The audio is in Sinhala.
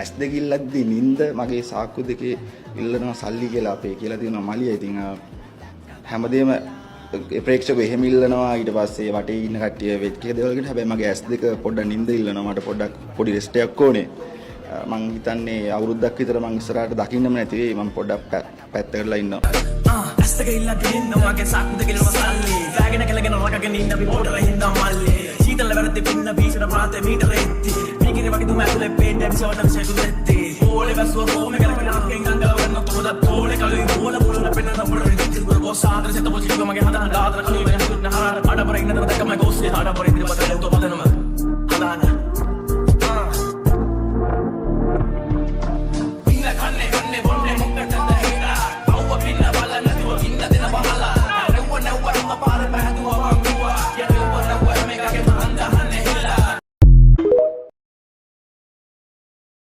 ඇස් දෙක ඉල්ලද්දි නිින්ද මගේ සාක්කු දෙකේ ඉල්ලනවා සල්ලි කියලා අපේ කියලා තියෙනවා මලිය. ඉතින් හැමදේම ප්‍රේක්ෂකව එහෙම ඉල්ලනවා. ඊට පස්සේ වටේ ඉන්න කට්ටිය වෙත් කියලා දේවල් කරනවා. හැබැයි මගේ ඇස් දෙක පොඩ්ඩක් නිින්ද ඉල්ලනවා. මට පොඩ්ඩක් පොඩි රෙස්ට් එකක් ඕනේ. මං හිතන්නේ අවුරුද්දක් විතර මං ඉස්සරහට දකින්නම නැති වෙයි. මං පොඩ්ඩක් පැත්තකටලා ඉන්නවා. ඇස් දෙක ඉල්ලද්දි නිින්නවා මගේ සාක්කු දෙකේ ඉල්ලනවා සල්ලි. වැගෙන කලගෙන රකගෙන ඉන්න අපි බෝඩර හින්දා මල්ලි. සීතල වැරද්ද පින්න බීසන ප්‍රාතේ මීටර එtti. මේකේ වගේ තුම ඇතුලේ පේන්නේ එපිසෝඩ් එක සෙටු දෙtti. ඕලේ වැස්සුව කොහොම කරගෙන අක්කෙන් අංගල වන්න කොහොමද ඕලේ කලුයි ඕල පුරුණ පෙන්න නම්බර රිදිත් ගෝසාදර සෙත පොචි මගේ හදන දාදර කලුයි වෙන හාර අඩබර ඉන්නද දැකම ගෝසේ හාඩබර ඉඳි බතල උතෝ බදනම